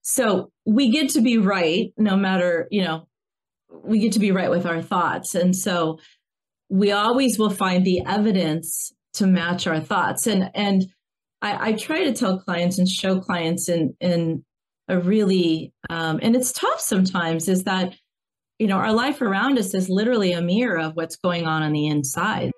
So we get to be right no matter, we get to be right with our thoughts. And so we always will find the evidence to match our thoughts. And I try to tell clients and show clients in a really, and it's tough sometimes, is that, our life around us is literally a mirror of what's going on the inside.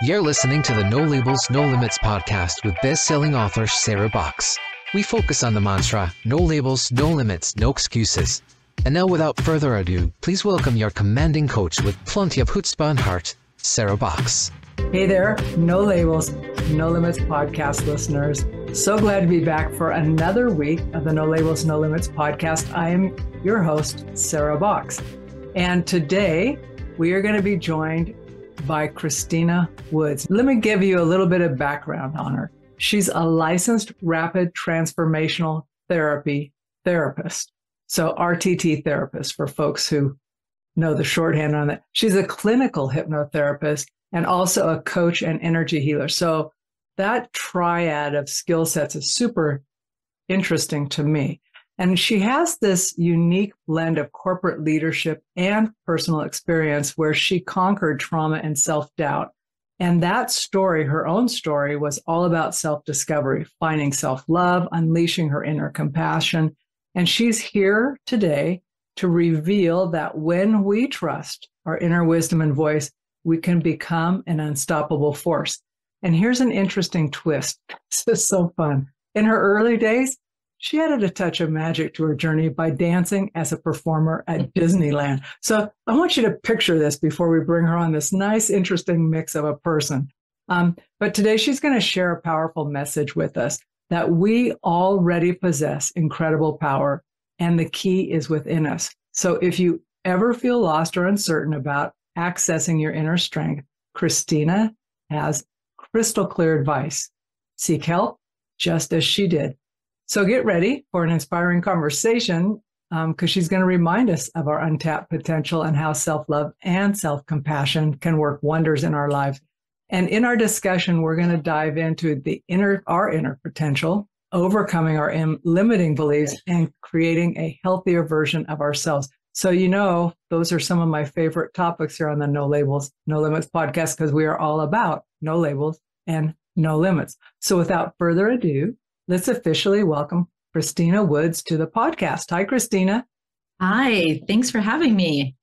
You're listening to the No Labels, No Limits podcast with best-selling author Sarah Box. We focus on the mantra, no labels, no limits, no excuses. And now, without further ado, please welcome your commanding coach with plenty of chutzpah and heart, Sarah Box. Hey there, No Labels, No Limits podcast listeners. So glad to be back for another week of the No Labels, No Limits podcast. I am your host, Sarah Box. And today we are going to be joined by Christina Woods. Let me give you a little bit of background on her. She's a licensed rapid transformational therapy therapist. So RTT therapist for folks who know the shorthand on that. She's a clinical hypnotherapist and also a coach and energy healer. So that triad of skill sets is super interesting to me. And she has this unique blend of corporate leadership and personal experience where she conquered trauma and self-doubt. And that story, her own story, was all about self-discovery, finding self-love, unleashing her inner compassion. And she's here today to reveal that when we trust our inner wisdom and voice, we can become an unstoppable force. And here's an interesting twist. This is so fun. In her early days, she added a touch of magic to her journey by dancing as a performer at Disneyland. So I want you to picture this before we bring her on, this nice, interesting mix of a person. But today she's going to share a powerful message with us that we already possess incredible power, and the key is within us. So if you ever feel lost or uncertain about accessing your inner strength, Christina has crystal clear advice. Seek help just as she did. So get ready for an inspiring conversation because she's going to remind us of our untapped potential and how self-love and self-compassion can work wonders in our lives. And in our discussion, we're going to dive into our inner potential, overcoming our limiting beliefs, and creating a healthier version of ourselves. So, those are some of my favorite topics here on the No Labels, No Limits podcast, because we are all about no labels and no limits. So without further ado, let's officially welcome Christina Woods to the podcast. Hi, Christina. Hi, thanks for having me.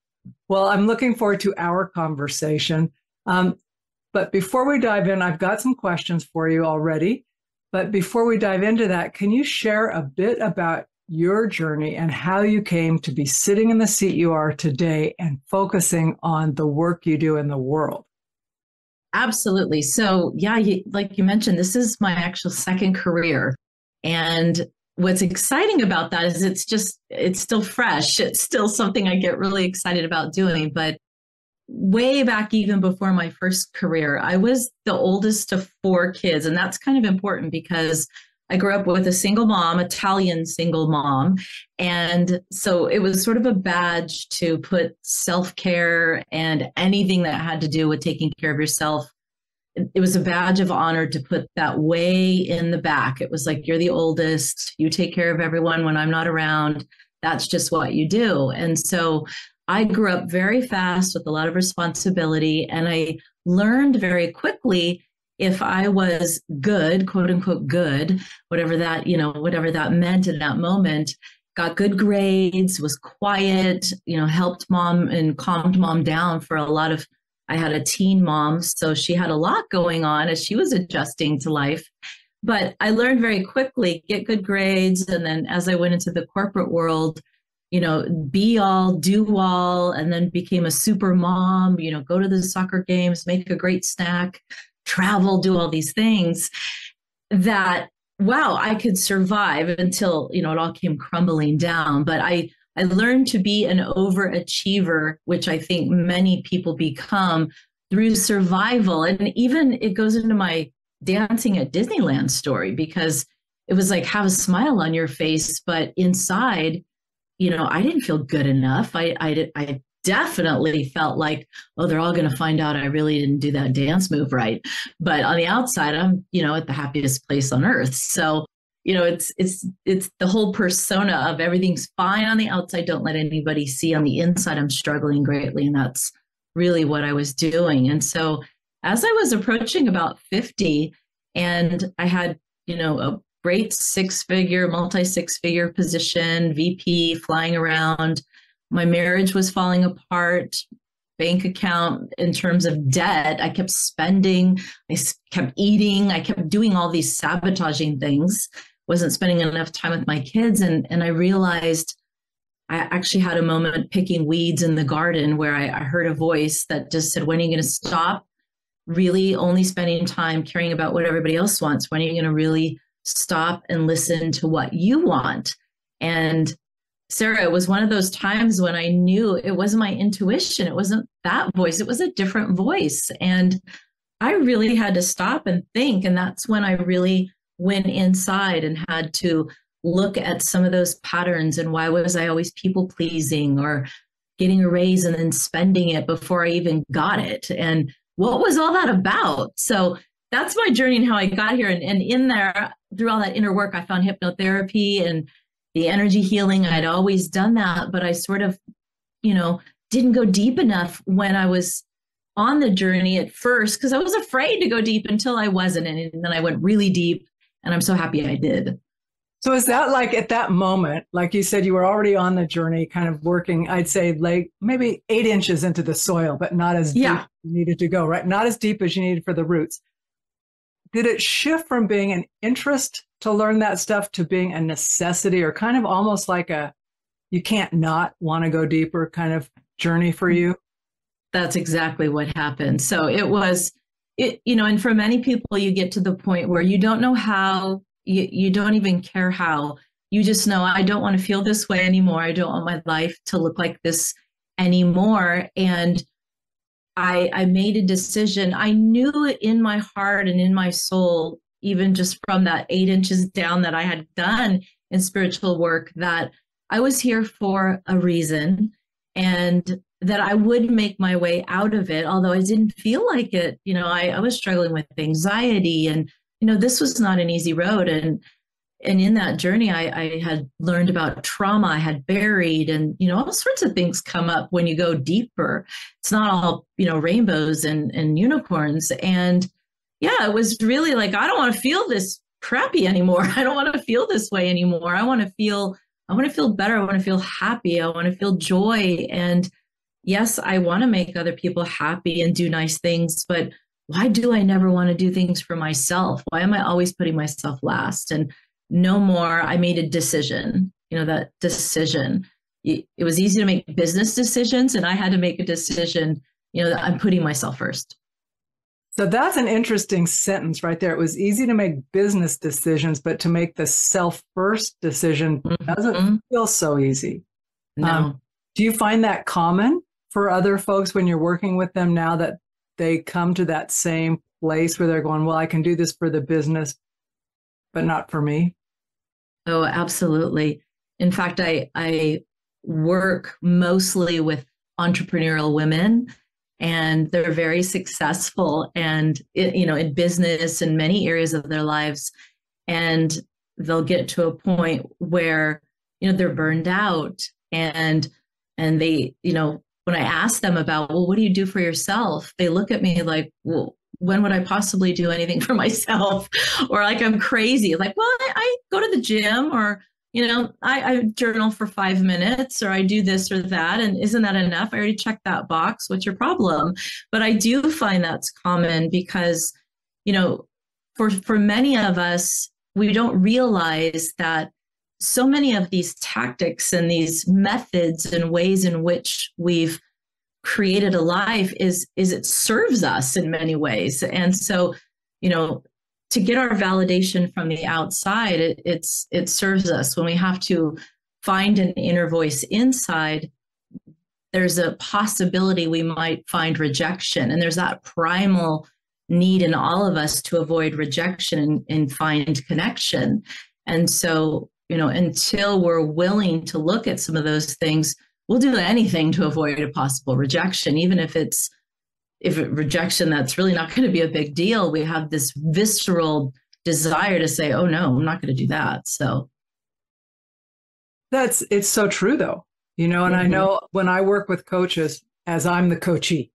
Well, I'm looking forward to our conversation. But before we dive in, I've got some questions for you already. But before we dive into that, can you share a bit about your journey and how you came to be sitting in the seat you are today and focusing on the work you do in the world? Absolutely. So yeah, like you mentioned, this is my actual second career. And what's exciting about that is it's still fresh. It's still something I get really excited about doing. But way back, even before my first career, I was the oldest of 4 kids. And that's kind of important because I grew up with a single mom, Italian single mom. And so it was sort of a badge to put self-care and anything that had to do with taking care of yourself. It was a badge of honor to put that way in the back. It was like, you're the oldest, you take care of everyone when I'm not around. That's just what you do. And so I grew up very fast with a lot of responsibility. And I learned very quickly if I was good, quote unquote, good, whatever that meant in that moment, got good grades, was quiet, helped mom and calmed mom down for a lot of, I had a teen mom, so she had a lot going on as she was adjusting to life. But I learned very quickly, get good grades. And then as I went into the corporate world, be all, do all, and then became a super mom, go to the soccer games, make a great snack, travel, do all these things that, wow, I could survive until, it all came crumbling down. But I learned to be an overachiever, which I think many people become through survival. And even it goes into my dancing at Disneyland story, because it was like, have a smile on your face, but inside, I didn't feel good enough. I definitely felt like, oh, they're all going to find out I really didn't do that dance move right. But on the outside, I'm, at the happiest place on earth. So, it's the whole persona of everything's fine on the outside. Don't let anybody see on the inside. I'm struggling greatly. And that's really what I was doing. And so as I was approaching about 50 and I had, a great multi-six-figure position, VP, flying around. My marriage was falling apart, bank account in terms of debt. I kept spending, I kept eating, I kept doing all these sabotaging things, wasn't spending enough time with my kids. And I realized I actually had a moment picking weeds in the garden where I heard a voice that just said, when are you going to stop really only spending time caring about what everybody else wants? When are you going to really stop and listen to what you want? And Sarah, it was one of those times when I knew it wasn't my intuition. It wasn't that voice. It was a different voice. And I really had to stop and think. And that's when I really went inside and had to look at some of those patterns. And why was I always people pleasing or getting a raise and then spending it before I even got it? And what was all that about? So that's my journey and how I got here. And in there, through all that inner work, I found hypnotherapy and the energy healing. I'd always done that, but I sort of, didn't go deep enough when I was on the journey at first, because I was afraid to go deep until I wasn't. And then I went really deep, and I'm so happy I did. So is that like at that moment, like you said, you were already on the journey, kind of working, I'd say like maybe 8 inches into the soil, but not as deep as you needed to go, right? Not as deep as you needed for the roots. Did it shift from being an interest to learn that stuff to being a necessity, or kind of almost like you can't not want to go deeper kind of journey for you? That's exactly what happened. So and for many people, you get to the point where you don't know how, you don't even care how. You just know, I don't want to feel this way anymore. I don't want my life to look like this anymore. And I made a decision. I knew in my heart and in my soul, even just from that 8 inches down that I had done in spiritual work, that I was here for a reason and that I would make my way out of it. Although I didn't feel like it, I was struggling with anxiety, and, this was not an easy road. And in that journey, I had learned about trauma I had buried, and, all sorts of things come up when you go deeper. It's not all, rainbows and unicorns. And yeah, it was really like, I don't want to feel this crappy anymore. I don't want to feel this way anymore. I want to feel better. I want to feel happy. I want to feel joy. And yes, I want to make other people happy and do nice things, but why do I never want to do things for myself? Why am I always putting myself last? And no more. I made a decision, that decision. It was easy to make business decisions, and I had to make a decision, that I'm putting myself first. So that's an interesting sentence right there. It was easy to make business decisions, but to make the self-first decision doesn't feel so easy. No. Do you find that common for other folks when you're working with them now, that they come to that same place where they're going, well, I can do this for the business, but not for me? Oh, absolutely. In fact, I work mostly with entrepreneurial women, and they're very successful and, in business and many areas of their lives. And they'll get to a point where, they're burned out, and they, when I ask them about, well, what do you do for yourself? They look at me like, well, when would I possibly do anything for myself? Or like I'm crazy. Like, well, I go to the gym, or, I journal for 5 minutes, or I do this or that. And isn't that enough? I already checked that box. What's your problem? But I do find that's common because, for many of us, we don't realize that so many of these tactics and these methods and ways in which we've created a life is it serves us in many ways. And so, to get our validation from the outside, it serves us. When we have to find an inner voice inside, there's a possibility we might find rejection. And there's that primal need in all of us to avoid rejection and find connection. And so, until we're willing to look at some of those things, we'll do anything to avoid a possible rejection, even if it's rejection that's really not going to be a big deal. We have this visceral desire to say, oh no, I'm not going to do that. So it's so true though, and I know when I work with coaches, as I'm the coachee,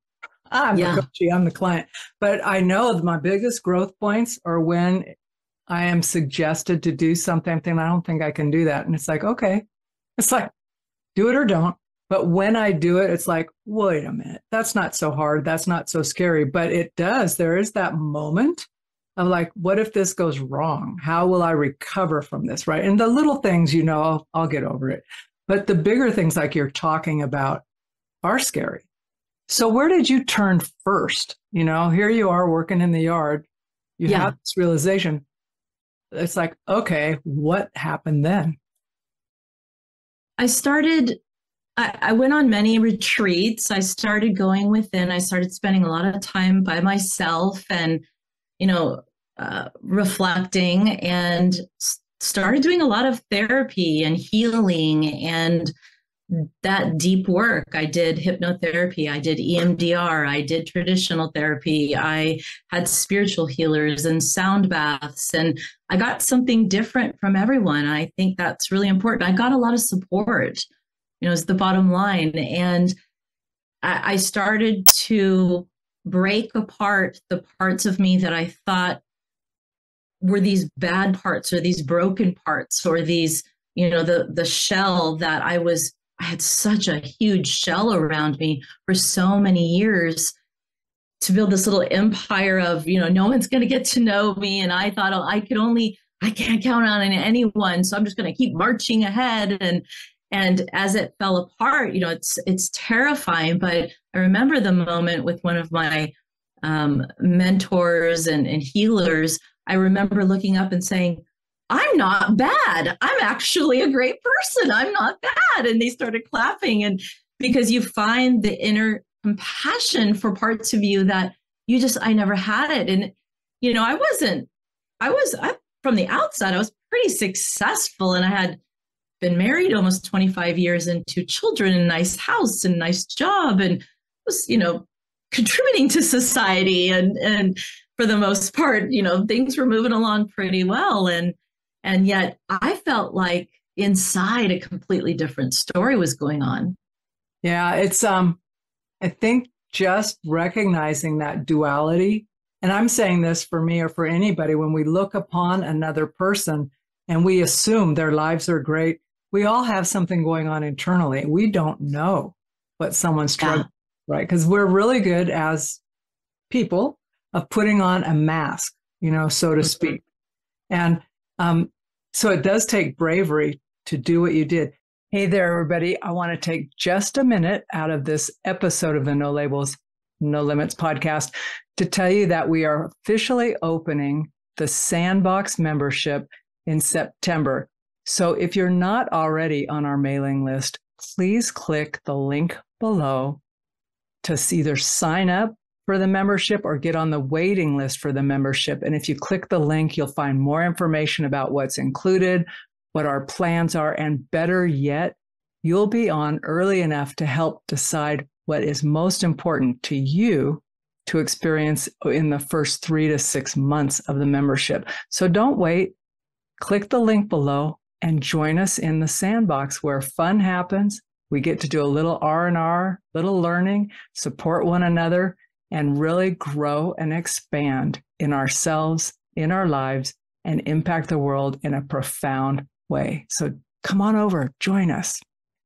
the coachee, I'm the client, but I know my biggest growth points are when I am suggested to do something, I don't think I can do that. And it's like, okay, it's like, do it or don't. But when I do it, it's like, wait a minute, that's not so hard. That's not so scary. But there is that moment of like, what if this goes wrong? How will I recover from this, right? And the little things, I'll get over it. But the bigger things like you're talking about are scary. So where did you turn first? Here you are working in the yard. You have this realization. It's like, okay, what happened then? I went on many retreats. I started going within. I started spending a lot of time by myself and, reflecting, and started doing a lot of therapy and healing and that deep work. I did hypnotherapy. I did EMDR. I did traditional therapy. I had spiritual healers and sound baths, and I got something different from everyone. I think that's really important. I got a lot of support, is the bottom line. And I started to break apart the parts of me that I thought were these bad parts or these broken parts or these, the shell that I had such a huge shell around me for so many years to build this little empire of, no one's going to get to know me. And I thought, I can't count on anyone. So I'm just going to keep marching ahead. And as it fell apart, it's terrifying. But I remember the moment with one of my mentors and healers. I remember looking up and saying, I'm not bad. I'm actually a great person. I'm not bad. And they started clapping. And because you find the inner compassion for parts of you that I never had it. And, from the outside, I was pretty successful, and I had been married almost 25 years and 2 children and a nice house and nice job, and was, contributing to society. And for the most part, things were moving along pretty well. And yet I felt like inside a completely different story was going on. Yeah, it's, I think just recognizing that duality, and I'm saying this for me or for anybody, when we look upon another person and we assume their lives are great, we all have something going on internally. We don't know what someone's struggling, right? Because we're really good as people of putting on a mask, so to speak. And so it does take bravery to do what you did. Hey there, everybody. I want to take just a minute out of this episode of the No Labels, No Limits podcast to tell you that we are officially opening the Sandbox membership in September. So if you're not already on our mailing list, please click the link below to either sign up for the membership or get on the waiting list for the membership. And if you click the link, you'll find more information about what's included, what our plans are, and better yet, you'll be on early enough to help decide what is most important to you to experience in the first 3 to 6 months of the membership. So don't wait. Click the link below and join us in the Sandbox where fun happens. We get to do a little R&R, little learning, support one another, and really grow and expand in ourselves, in our lives, and impact the world in a profound way. So come on over, join us.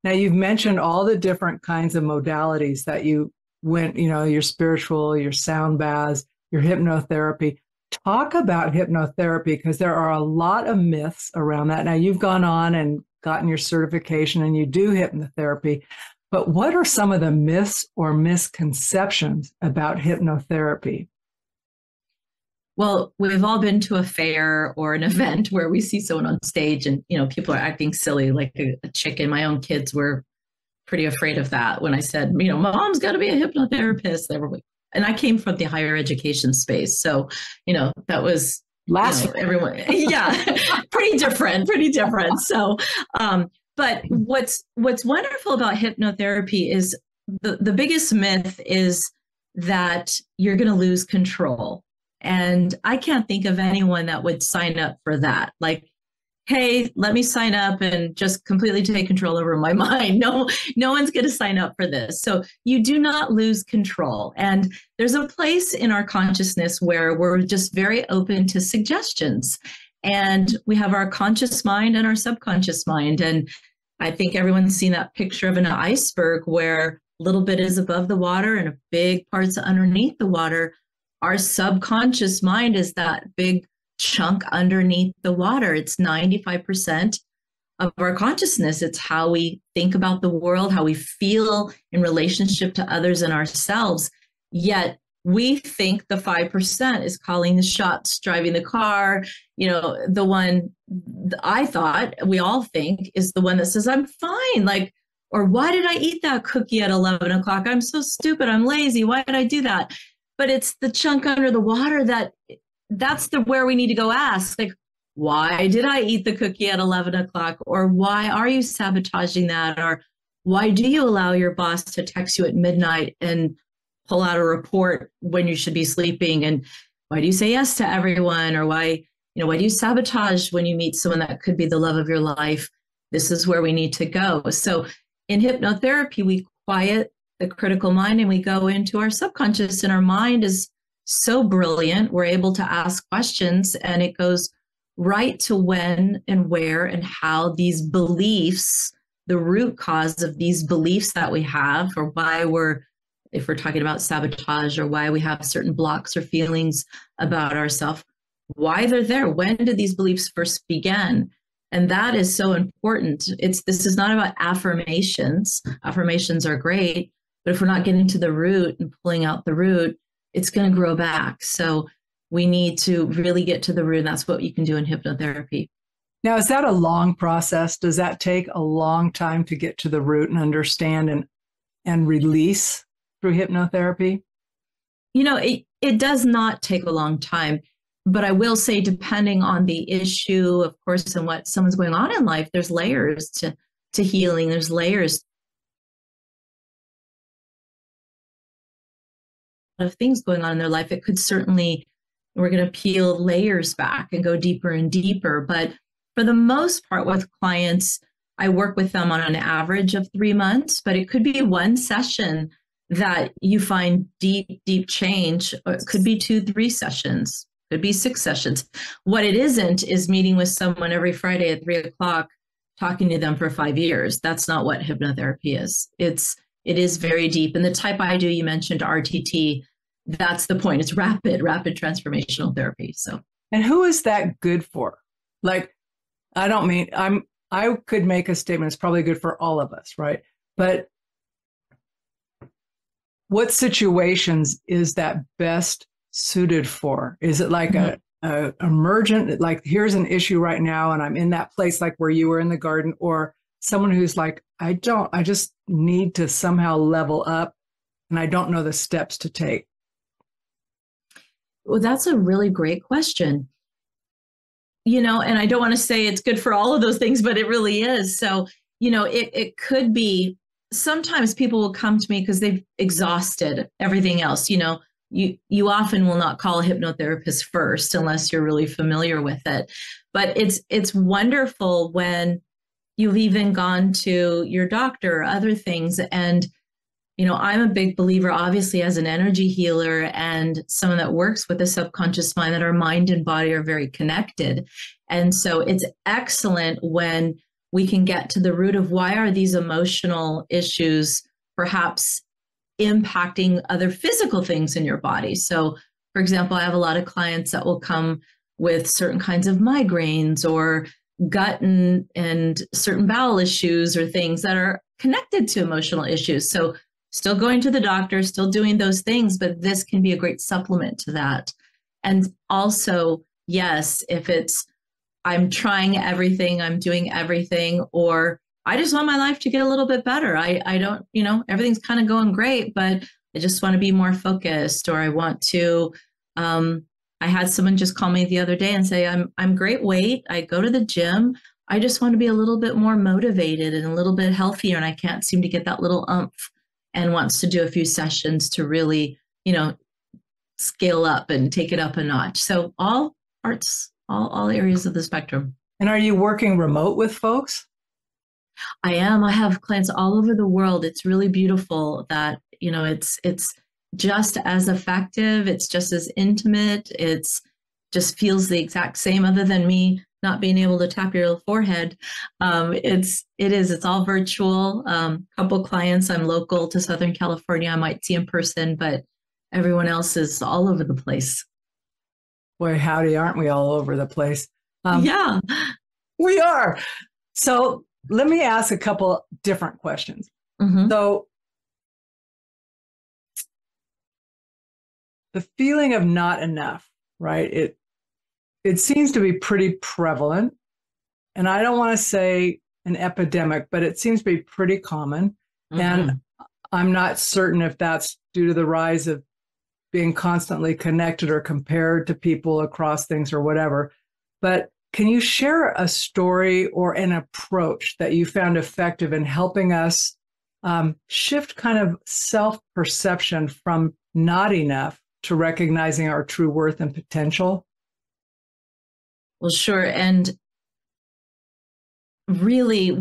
Now, you've mentioned all the different kinds of modalities that you went, your spiritual, your sound baths, your hypnotherapy. Talk about hypnotherapy, because there are a lot of myths around that. Now, you've gone on and gotten your certification and you do hypnotherapy, but what are some of the myths or misconceptions about hypnotherapy? Well, we've all been to a fair or an event where we see someone on stage and, people are acting silly like a chicken. My own kids were pretty afraid of that when I said, mom's got to be a hypnotherapist. And I came from the higher education space. So, that was everyone. Yeah, pretty different. So, But what's wonderful about hypnotherapy is the biggest myth is that you're going to lose control. And I can't think of anyone that would sign up for that. Like, hey, let me sign up and just completely take control over my mind. No one's going to sign up for this. So you do not lose control. And there's a place in our consciousness where we're just very open to suggestions. And we have our conscious mind and our subconscious mind. And I think everyone's seen that picture of an iceberg where a little bit is above the water and a big part's underneath the water. Our subconscious mind is that big chunk underneath the water. It's 95% of our consciousness. It's how we think about the world, how we feel in relationship to others and ourselves. Yet we think the 5% is calling the shots, driving the car. The one I thought we all think is the one that says, I'm fine. Like, or why did I eat that cookie at 11 o'clock? I'm so stupid. I'm lazy. Why did I do that? But it's the chunk under the water that's where we need to go ask, like, why did I eat the cookie at 11 o'clock? Or why are you sabotaging that? Or why do you allow your boss to text you at midnight and pull out a report when you should be sleeping? And why do you say yes to everyone? Or why do you sabotage when you meet someone that could be the love of your life? This is where we need to go. So in hypnotherapy, we quiet the critical mind and we go into our subconscious, and our mind is so brilliant. We're able to ask questions, and it goes right to when and where and how these beliefs, the root cause of these beliefs that we have, or why if we're talking about sabotage, or why we have certain blocks or feelings about ourselves, why they're there. When did these beliefs first begin? And that is so important. This is not about affirmations. Affirmations are great, but if we're not getting to the root and pulling out the root, it's going to grow back. So we need to really get to the root. And that's what you can do in hypnotherapy. Now, is that a long process? Does that take a long time to get to the root and understand and release through hypnotherapy? It does not take a long time, but I will say, depending on the issue, of course, and what someone's going on in life, there's layers to healing. There's layers of things going on in their life. It could certainly, we're going to peel layers back and go deeper and deeper. But for the most part with clients, I work with them on an average of 3 months, but it could be one session that you find deep, deep change. Or it could be 2-3 sessions, could be 6 sessions. What it isn't is meeting with someone every Friday at 3 o'clock, talking to them for 5 years. That's not what hypnotherapy is. It is very deep. And the type I do, you mentioned RTT, that's the point. It's rapid transformational therapy. So, and who is that good for? Like, I don't mean, I could make a statement, it's probably good for all of us, right? But what situations is that best suited for? Is it like a emergent, like here's an issue right now and I'm in that place like where you were in the garden, or someone who's like, I just need to somehow level up and I don't know the steps to take? Well, that's a really great question. And I don't want to say it's good for all of those things, but it really is. So, it could be, sometimes people will come to me because they've exhausted everything else. You often will not call a hypnotherapist first unless you're really familiar with it. But it's wonderful when you've even gone to your doctor or other things. And, I'm a big believer, obviously, as an energy healer and someone that works with the subconscious mind, that our mind and body are very connected. And so it's excellent when we can get to the root of why are these emotional issues perhaps impacting other physical things in your body. So, for example, I have a lot of clients that will come with certain kinds of migraines or gut and certain bowel issues or things that are connected to emotional issues. So still going to the doctor, still doing those things, but this can be a great supplement to that. And also, yes, if it's, I'm trying everything, I'm doing everything, or I just want my life to get a little bit better. I don't, everything's kind of going great, but I just want to be more focused, or I want to, I had someone just call me the other day and say, I'm great weight. I go to the gym. I just want to be a little bit more motivated and a little bit healthier, and I can't seem to get that little umph, and wants to do a few sessions to really, scale up and take it up a notch. So all parts, all areas of the spectrum. And are you working remote with folks? I am. I have clients all over the world. It's really beautiful that, it's just as effective. It's just as intimate. It's just feels the exact same, other than me not being able to tap your forehead. It's all virtual. Couple clients, I'm local to Southern California. I might see in person, but everyone else is all over the place. Boy, howdy, aren't we all over the place? Yeah, we are. So let me ask a couple different questions. Mm-hmm. So the feeling of not enough, right? It seems to be pretty prevalent. And I don't want to say an epidemic, but it seems to be pretty common. Mm-hmm. And I'm not certain if that's due to the rise of being constantly connected or compared to people across things or whatever. But can you share a story or an approach that you found effective in helping us shift kind of self-perception from not enough to recognizing our true worth and potential? Well, sure. And really,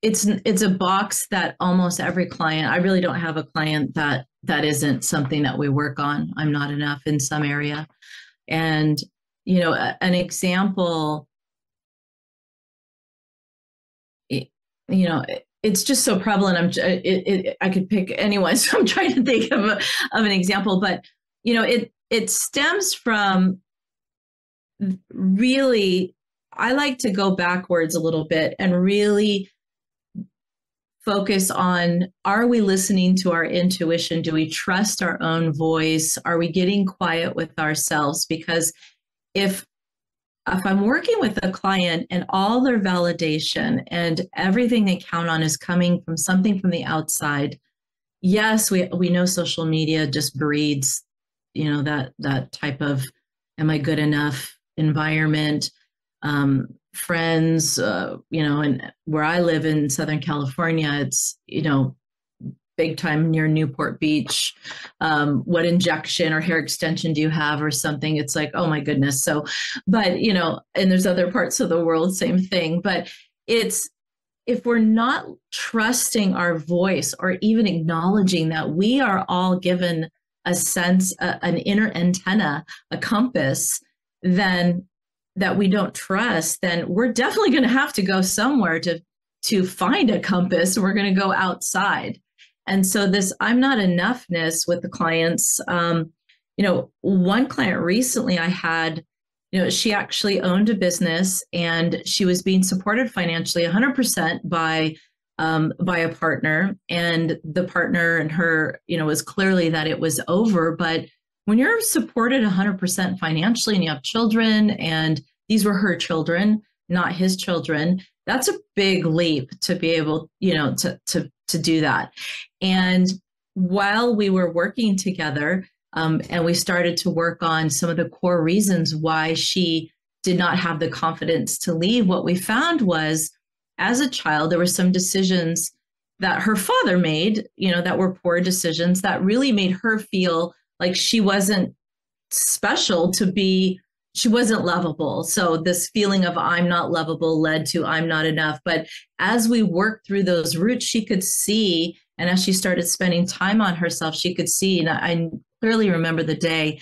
it's a box that almost every client, I really don't have a client that isn't something that we work on. I'm not enough in some area. And, an example, it's just so prevalent. I could pick anyone, so I'm trying to think of an example, but, it stems from really, I like to go backwards a little bit and really focus on, are we listening to our intuition? Do we trust our own voice? Are we getting quiet with ourselves? Because if I'm working with a client and all their validation and everything they count on is coming from something from the outside, yes, we know social media just breeds, that type of, am I good enough environment, friends, and where I live in Southern California, it's, big time near Newport Beach. What injection or hair extension do you have or something? It's like, oh my goodness. So, but, and there's other parts of the world, same thing. But if we're not trusting our voice or even acknowledging that we are all given a sense, an inner antenna, a compass, then that we don't trust, then we're definitely going to have to go somewhere to find a compass. We're going to go outside. And so this I'm not enoughness with the clients, one client recently I had, she actually owned a business and she was being supported financially 100% by a partner, and the partner and her, was clearly that it was over. But when you're supported 100% financially and you have children, and these were her children, not his children, that's a big leap to be able, to do that. And while we were working together, and we started to work on some of the core reasons why she did not have the confidence to leave, what we found was, as a child, there were some decisions that her father made, that were poor decisions that really made her feel like she wasn't special she wasn't lovable. So this feeling of I'm not lovable led to I'm not enough. But as we worked through those roots, she could see, and as she started spending time on herself, she could see, and I clearly remember the day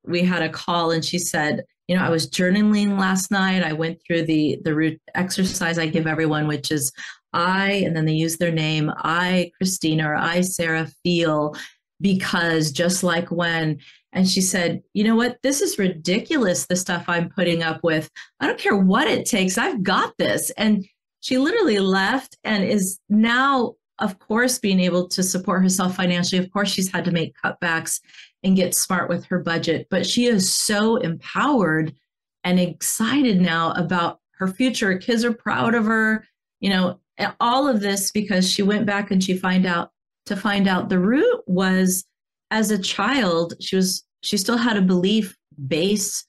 we had a call and she said, I was journaling last night. I went through the root exercise I give everyone, which is and then they use their name, I, Christina, or I, Sarah, feel, because just like when, and she said, you know what, this is ridiculous, the stuff I'm putting up with. I don't care what it takes. I've got this. And she literally left and is now, of course, being able to support herself financially. Of course, she's had to make cutbacks and get smart with her budget, but she is so empowered and excited now about her future. Her kids are proud of her, and all of this because she went back and she find out the root was, as a child, she still had a belief base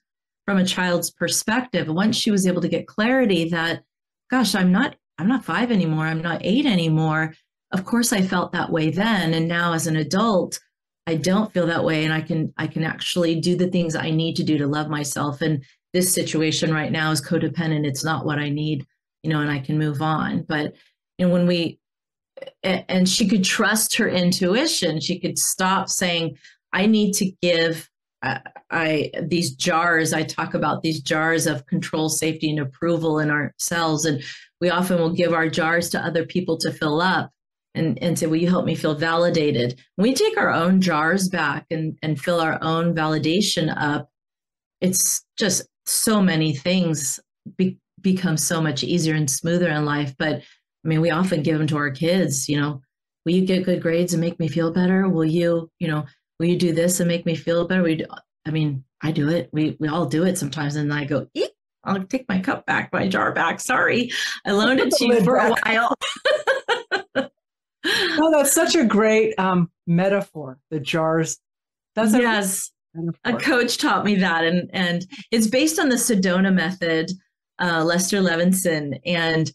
from a child's perspective. Once she was able to get clarity that, gosh, I'm not 5 anymore. I'm not 8 anymore. Of course I felt that way then. And now as an adult, I don't feel that way. And I can actually do the things I need to do to love myself. And this situation right now is codependent. It's not what I need, and I can move on. But, and she could trust her intuition. She could stop saying, I need to give these jars. I talk about these jars of control, safety, and approval in ourselves. And we often will give our jars to other people to fill up and say, will you help me feel validated? When we take our own jars back and fill our own validation up, it's just so many things become so much easier and smoother in life. But I mean, we often give them to our kids, will you get good grades and make me feel better? Will you do this and make me feel better? I do it. We all do it sometimes. And I go, eek, I'll take my cup back, my jar back. Sorry, I loaned it to you for a while. Oh, that's such a great metaphor. The jars. That's yes. A coach taught me that. And it's based on the Sedona method, Lester Levinson, and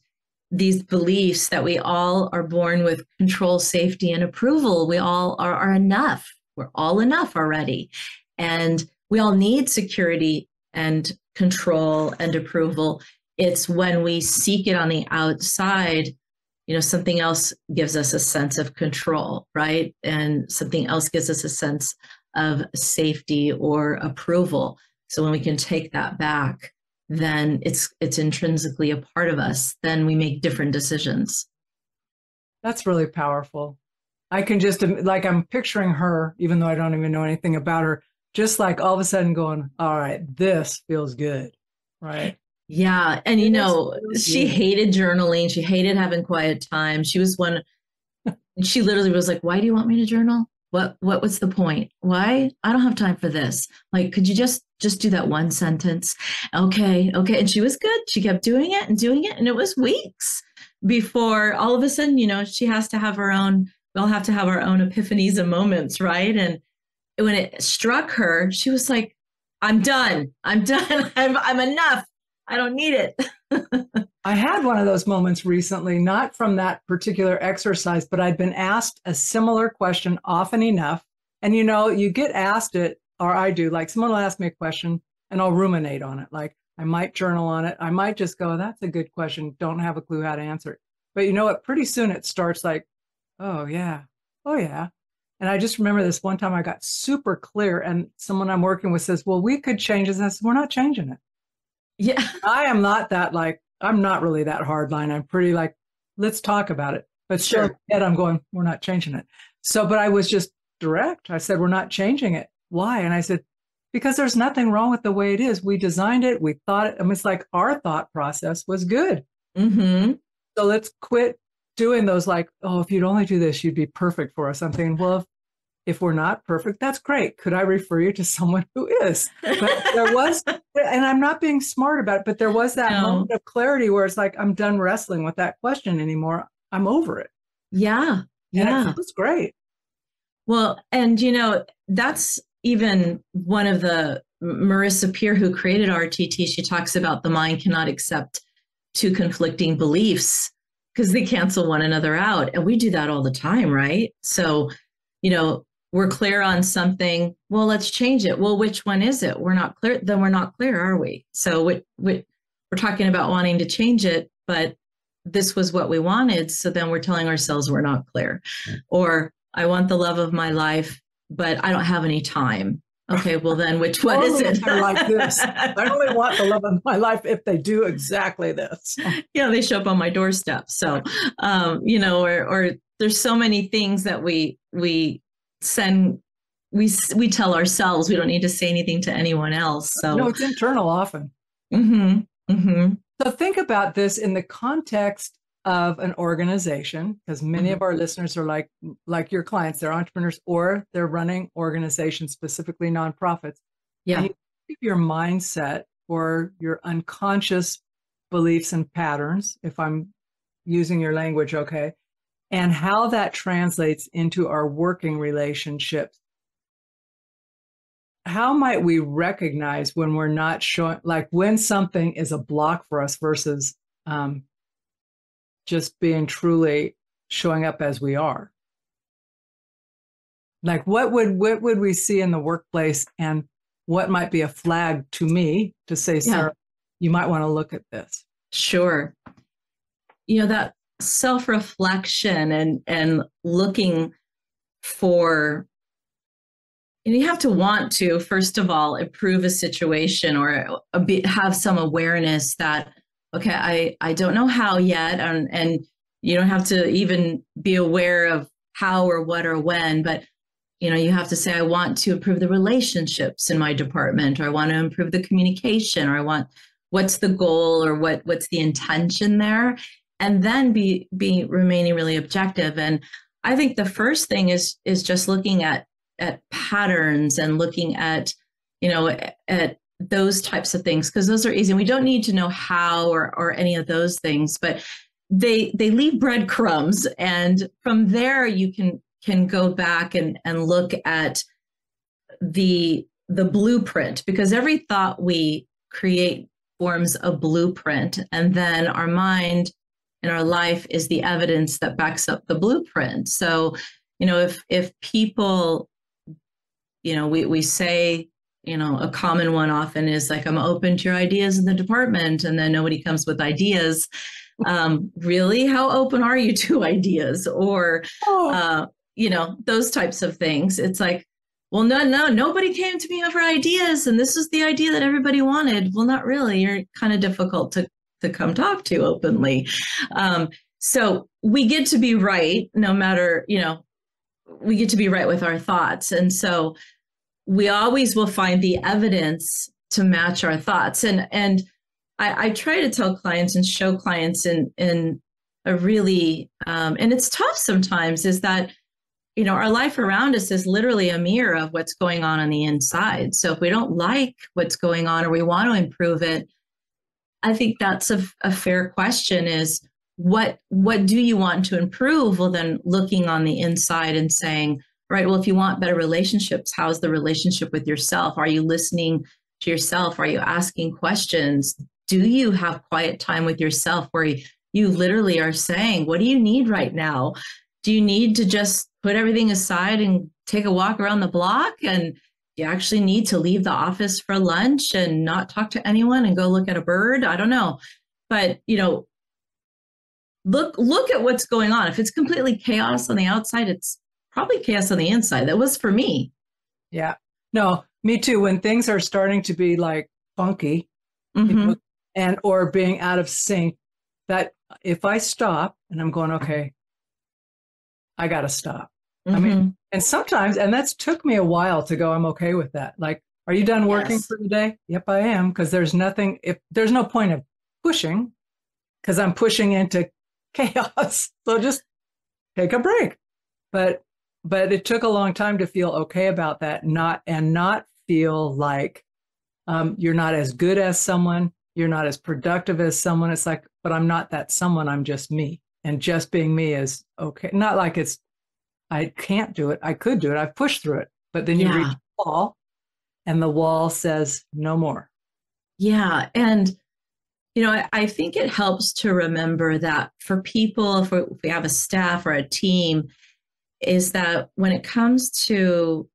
these beliefs that we all are born with control, safety, and approval. We all are enough. We're all enough already. And we all need security and control and approval. It's when we seek it on the outside, something else gives us a sense of control, right? And something else gives us a sense of safety or approval. So when we can take that back, then it's intrinsically a part of us. Then we make different decisions. That's really powerful. I can just, I'm picturing her, even though I don't even know anything about her, just like all of a sudden going, all right, this feels good, right? Yeah. And, she hated journaling. She hated having quiet time. She literally was like, why do you want me to journal? What's the point? Why? I don't have time for this. Like, could you just do that one sentence? Okay. And she was good. She kept doing it. And it was weeks before all of a sudden, she has to have her own, we all have to have our own epiphanies and moments, right? And when it struck her, she was like, I'm done. I'm enough. I don't need it. I had one of those moments recently, not from that particular exercise, but I'd been asked a similar question often enough. And, you get asked it, or I do, like someone will ask me a question and I'll ruminate on it. Like I might journal on it. I might just go, that's a good question. Don't have a clue how to answer it. But you know what? Pretty soon it starts like, oh, yeah. And I just remember this one time I got super clear and someone I'm working with says, well, we could change this. And I said, we're not changing it. Yeah. I am not that I'm not really that hardline. I'm pretty let's talk about it. But sure, yet I'm going, we're not changing it. So, but I was just direct. I said, we're not changing it. Why? And I said, because there's nothing wrong with the way it is. We designed it. We thought it. It's like our thought process was good. Mm-hmm. So let's quit doing those if you'd only do this, you'd be perfect for us. I'm thinking, well, if we're not perfect, that's great. Could I refer you to someone who is? But there was, and I'm not being smart about it, but there was that moment of clarity where it's like, I'm done wrestling with that question anymore. I'm over it. Yeah. And it feels great. Well, and that's even one of the Marissa Peer, who created RTT. She talks about the mind cannot accept two conflicting beliefs because they cancel one another out. And we do that all the time, right? So, we're clear on something. Well, let's change it. Well, which one is it? We're not clear. Then we're not clear, are we? So we're talking about wanting to change it, but this was what we wanted. So then we're telling ourselves we're not clear. Or I want the love of my life, but I don't have any time. Okay, well then which one is it? They're like this. I only want the love of my life if they do exactly this. Yeah, they show up on my doorstep. So, or there's so many things that we tell ourselves. We don't need to say anything to anyone else. So no, it's internal often. Mm-hmm. Mm-hmm. So think about this in the context of an organization, because many of our listeners are like your clients, they're entrepreneurs or they're running organizations, specifically nonprofits. Yeah. And you keep your mindset or your unconscious beliefs and patterns, if I'm using your language, okay, and how that translates into our working relationships. how might we recognize when we're not showing, like when something is a block for us versus just being truly showing up as we are? Like what would we see in the workplace, and what might be a flag to me to say, Sarah, you might want to look at this? Sure. That self-reflection and looking for, you have to want to, first of all, improve a situation or have some awareness that, okay, I don't know how yet. And you don't have to even be aware of how or what or when, but you have to say, I want to improve the relationships in my department, or I want to improve the communication, or what's the goal, or what's the intention there, and then be remaining really objective. And I think the first thing is just looking at patterns and looking at those types of things, because those are easy. And we don't need to know how or any of those things, but they leave breadcrumbs, and from there you can go back and look at the blueprint, because every thought we create forms a blueprint, and then our mind and our life is the evidence that backs up the blueprint. So, if people, we say, a common one often is like, I'm open to your ideas in the department, and then nobody comes with ideas. Really, how open are you to ideas? Or, those types of things. It's like, well, nobody came to me over ideas, and this is the idea that everybody wanted. Well, not really. You're kind of difficult to come talk to openly. So we get to be right, no matter, we get to be right with our thoughts. And so we always will find the evidence to match our thoughts. And I try to tell clients and show clients in a really, and it's tough sometimes, is that our life around us is literally a mirror of what's going on the inside. So if we don't like what's going on, or we want to improve it, I think that's a fair question, is what do you want to improve? Well, then looking on the inside and saying, right, well, if you want better relationships, how's the relationship with yourself? Are you listening to yourself? Are you asking questions? Do you have quiet time with yourself where you literally are saying, what do you need right now? Do you need to just put everything aside and take a walk around the block? And you actually need to leave the office for lunch and not talk to anyone and go look at a bird? I don't know. But, look at what's going on. If it's completely chaos on the outside, it's probably chaos on the inside. That was for me. Yeah. No, me too. When things are starting to be like funky, and or being out of sync, that if I stop and I'm going, okay, I got to stop. I mean, and sometimes, and that's took me a while to go, I'm okay with that. Like, are you done working for the day? Yep, I am. Because there's no point of pushing, because I'm pushing into chaos. So just take a break. But it took a long time to feel okay about that, not feel like you're not as good as someone, you're not as productive as someone. It's like, but I'm not that someone, I'm just me. And just being me is okay. Not like I can't do it. I could do it. I've pushed through it. But then you reach the wall, and the wall says no more. Yeah. And, I think it helps to remember that for people, if we have a staff or a team, is that when it comes to,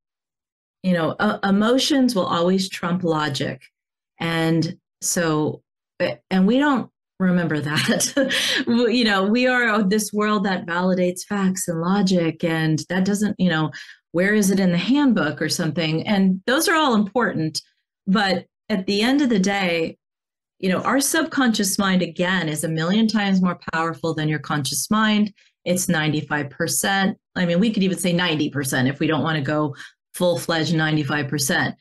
emotions will always trump logic. And so, and we don't remember that. We are this world that validates facts and logic, and that doesn't, where is it in the handbook or something? And those are all important. But at the end of the day, our subconscious mind, again, is 1,000,000 times more powerful than your conscious mind. It's 95%. I mean, we could even say 90% if we don't want to go full-fledged 95%.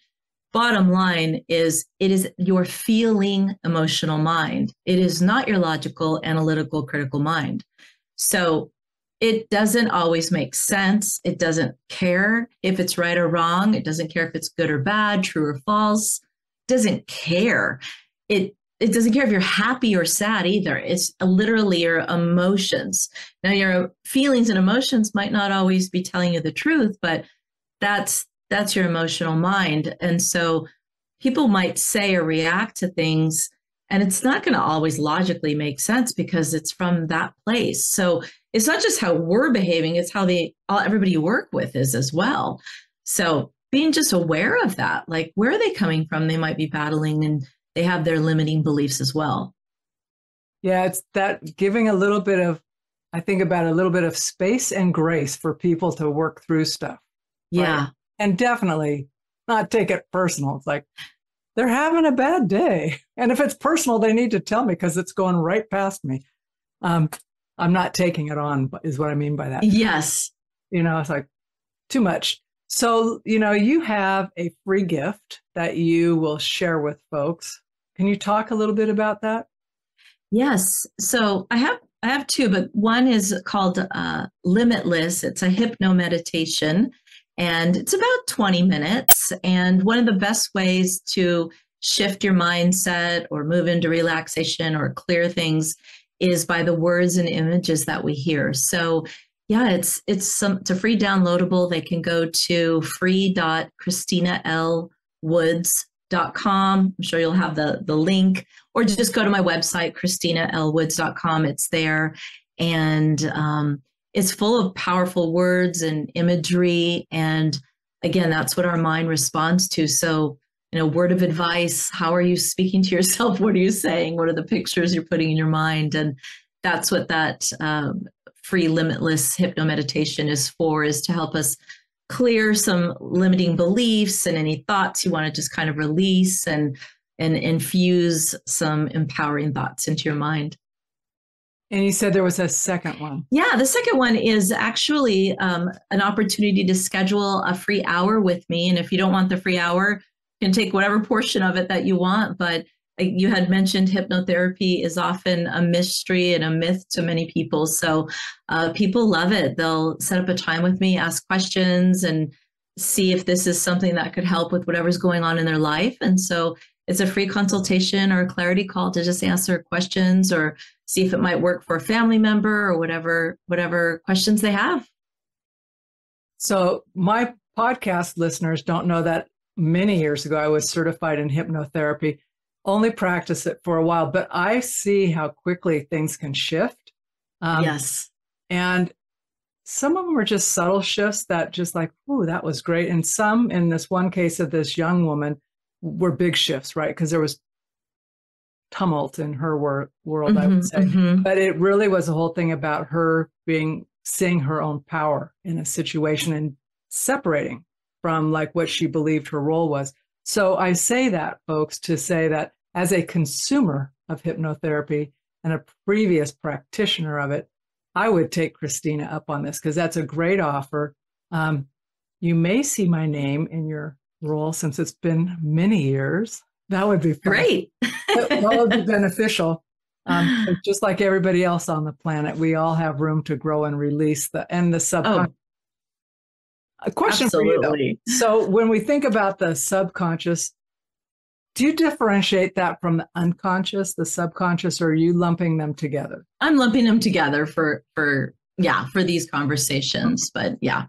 Bottom line is, it is your feeling emotional mind. It is not your logical, analytical, critical mind. So it doesn't always make sense. It doesn't care if it's right or wrong. It doesn't care if it's good or bad, true or false. It doesn't care. It doesn't care if you're happy or sad either. It's literally your emotions. Now, your feelings and emotions might not always be telling you the truth, but that's that's your emotional mind. And so people might say or react to things, and it's not going to always logically make sense because it's from that place. So it's not just how we're behaving, it's how everybody you work with is as well. So being just aware of that, like where are they coming from? They might be battling and they have their limiting beliefs as well. Yeah, it's that giving a little bit of, I think about a little bit of space and grace for people to work through stuff. Yeah. Right? And definitely not take it personal. It's like they're having a bad day. And if it's personal, they need to tell me because it's going right past me. I'm not taking it on, is what I mean by that. Yes. It's like too much. So, you have a free gift that you will share with folks. Can you talk a little bit about that? Yes. So I have two, but one is called Limitless. It's a hypno meditation, and it's about 20 minutes. And one of the best ways to shift your mindset or move into relaxation or clear things is by the words and images that we hear. So yeah, it's a free downloadable. They can go to free.ChristinaLWoods.com. I'm sure you'll have the link, or just go to my website, ChristinaLWoods.com. It's there. And it's full of powerful words and imagery. And again, that's what our mind responds to. So, word of advice, how are you speaking to yourself? What are you saying? What are the pictures you're putting in your mind? And that's what that free limitless hypno meditation is to help us clear some limiting beliefs and any thoughts you want to just kind of release and infuse some empowering thoughts into your mind. And you said there was a second one. Yeah, the second one is actually an opportunity to schedule a free hour with me. And if you don't want the free hour, you can take whatever portion of it that you want. But you had mentioned hypnotherapy is often a mystery and a myth to many people. So people love it. They'll set up a time with me, ask questions, and see if this is something that could help with whatever's going on in their life. And so it's a free consultation or a clarity call to just answer questions or see if it might work for a family member or whatever questions they have. So my podcast listeners don't know that many years ago, I was certified in hypnotherapy. Only practice it for a while, but I see how quickly things can shift. Yes. And some of them are just subtle shifts that just like, ooh, that was great. And some, in this one case of this young woman, were big shifts, right? Because there was tumult in her world, I would say. But it really was a whole thing about her seeing her own power in a situation and separating from like what she believed her role was. So I say that, folks, to say that as a consumer of hypnotherapy and a previous practitioner of it, I would take Christina up on this because that's a great offer. You may see my name in your role since it's been many years. That would be fun. Great. That would be beneficial. Just like everybody else on the planet, we all have room to grow and release the subconscious. A question Absolutely. for you, though. So when we think about the subconscious, do you differentiate that from the unconscious, the subconscious, or are you lumping them together? I'm lumping them together for these conversations, but yeah.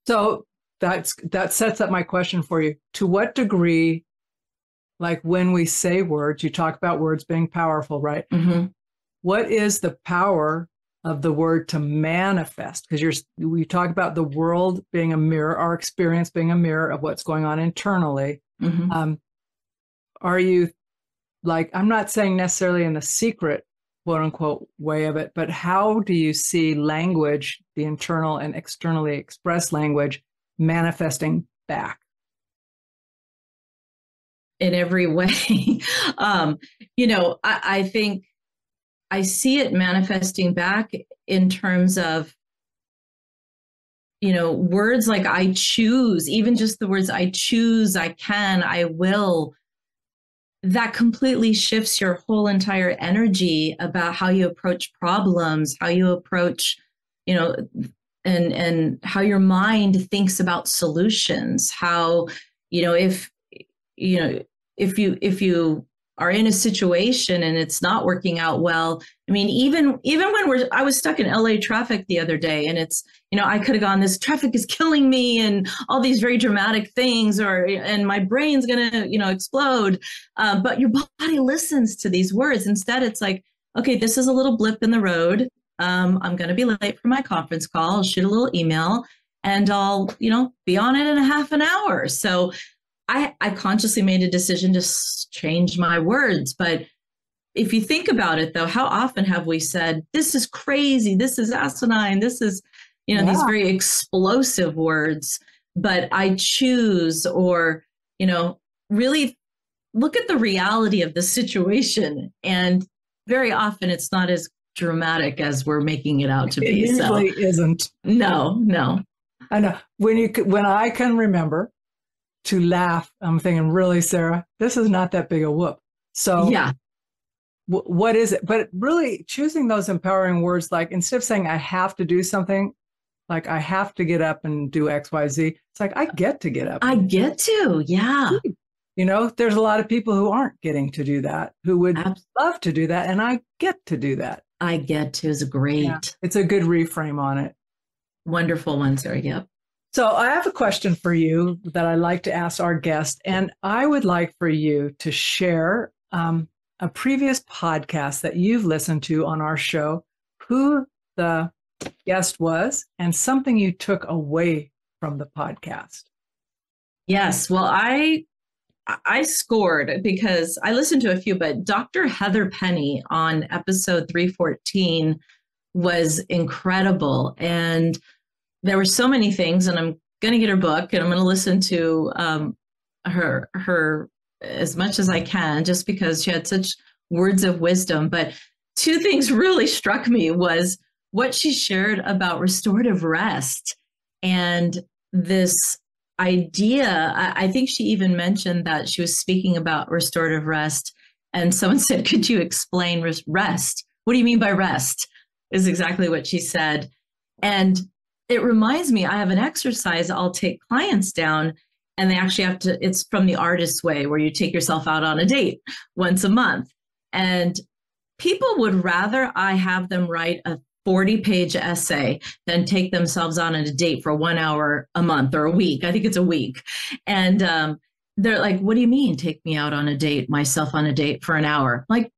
So that sets up my question for you. To what degree, like when we say words, you talk about words being powerful, right? What is the power of the word to manifest? Because we talk about the world being a mirror, our experience being a mirror of what's going on internally. Are you like, I'm not saying necessarily in the secret, quote unquote, way of it, but how do you see language, the internal and externally expressed language, manifesting back? In every way. I think I see it manifesting back in terms of, words like I choose, even just the words I choose, I can, I will, that completely shifts your whole entire energy about how you approach problems, how you approach, and how your mind thinks about solutions, how, if you are in a situation and it's not working out well. I mean, even when I was stuck in LA traffic the other day, and it's, I could have gone, this traffic is killing me and all these very dramatic things, and my brain's gonna, explode. But your body listens to these words. Instead, it's like, okay, this is a little blip in the road. I'm gonna be late for my conference call. I'll shoot a little email and I'll, be on it in a half an hour. So I consciously made a decision to change my words. But if you think about it, though, how often have we said, this is crazy, this is asinine, this is, these very explosive words, but I choose, or, really look at the reality of the situation. And very often it's not as dramatic as we're making it out to be. It usually isn't. No. I know. When I can remember to laugh, I'm thinking, really, Sarah, this is not that big a whoop. So yeah, what is it? But really choosing those empowering words, like instead of saying I have to do something, like I have to get up and do X, Y, Z, it's like I get to get up. I get to, yeah. There's a lot of people who aren't getting to do that, who would love to do that. And I get to do that. I get to is great. Yeah, it's a good reframe on it. Wonderful one, Sarah. Yep. So I have a question for you that I like to ask our guest, and I would like for you to share a previous podcast that you've listened to on our show, who the guest was, and something you took away from the podcast. Yes. Well, I scored because I listened to a few, but Dr. Heather Penny on episode 314 was incredible. And there were so many things, and I'm going to get her book and I'm going to listen to her as much as I can, just because she had such words of wisdom. But two things really struck me was what she shared about restorative rest and this idea. I think she even mentioned that she was speaking about restorative rest, and someone said, could you explain rest? What do you mean by rest? Is exactly what she said. And it reminds me, I have an exercise I'll take clients down, and they actually have to, it's from the Artist's Way, where you take yourself out on a date once a month. And people would rather I have them write a 40-page essay than take themselves on a date for 1 hour a month or a week. I think it's a week. And they're like, what do you mean take me out on a date, myself on a date for an hour? Like,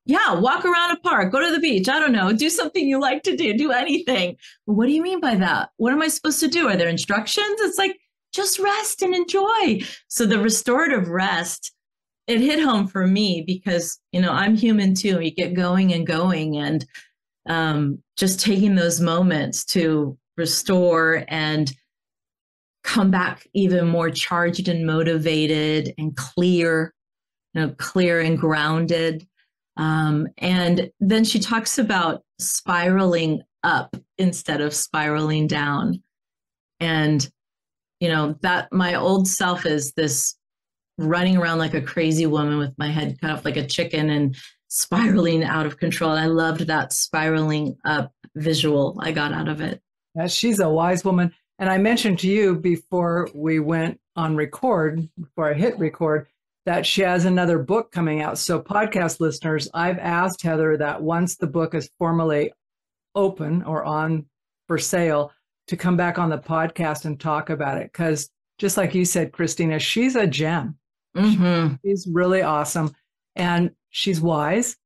yeah, walk around a park, go to the beach. I don't know, do something you like to do anything. Well, what do you mean by that? What am I supposed to do? Are there instructions? It's like, just rest and enjoy. So the restorative rest, it hit home for me because, I'm human too. You get going and going, and just taking those moments to restore and come back even more charged and motivated and clear and grounded. And then she talks about spiraling up instead of spiraling down. And, that my old self is this running around like a crazy woman with my head cut off like a chicken and spiraling out of control. And I loved that spiraling up visual I got out of it. Yeah, she's a wise woman. And I mentioned to you before we went on record, before I hit record, that she has another book coming out. So podcast listeners, I've asked Heather that once the book is formally open or on for sale, to come back on the podcast and talk about it. Because just like you said, Christina, she's a gem. Mm-hmm. She's really awesome. And she's wise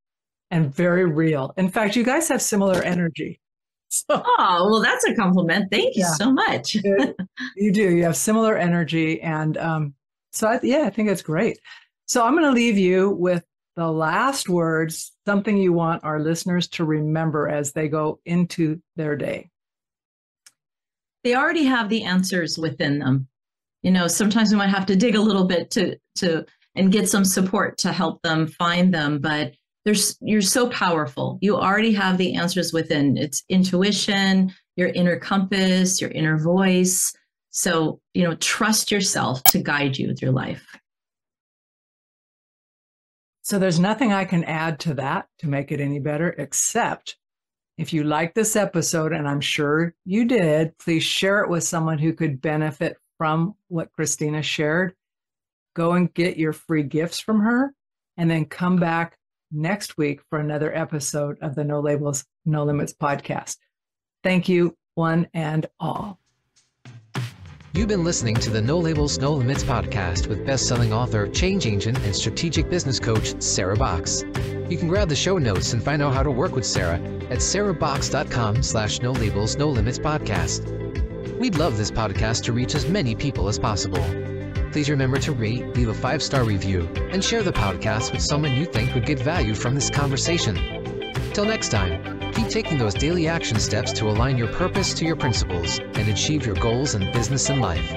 and very real. In fact, you guys have similar energy. So, oh, well, that's a compliment. Thank you so much. You do. You have similar energy. And so, I think it's great. So I'm going to leave you with the last words, something you want our listeners to remember as they go into their day. They already have the answers within them. Sometimes we might have to dig a little bit to and get some support to help them find them, but you're so powerful. You already have the answers within. It's intuition, your inner compass, your inner voice. So, trust yourself to guide you through life. So there's nothing I can add to that to make it any better, except if you like this episode, and I'm sure you did, please share it with someone who could benefit from what Christina shared. Go and get your free gifts from her. and then come back next week for another episode of the No Labels, No Limits podcast. Thank you, one and all. You've been listening to the No Labels, No Limits podcast with best-selling author, change agent, and strategic business coach, Sarah Box. You can grab the show notes and find out how to work with Sarah at sarahbox.com/No Labels, No Limits podcast. We'd love this podcast to reach as many people as possible. Please remember to rate, leave a 5-star review, and share the podcast with someone you think would get value from this conversation. Till next time, keep taking those daily action steps to align your purpose to your principles and achieve your goals in business and life.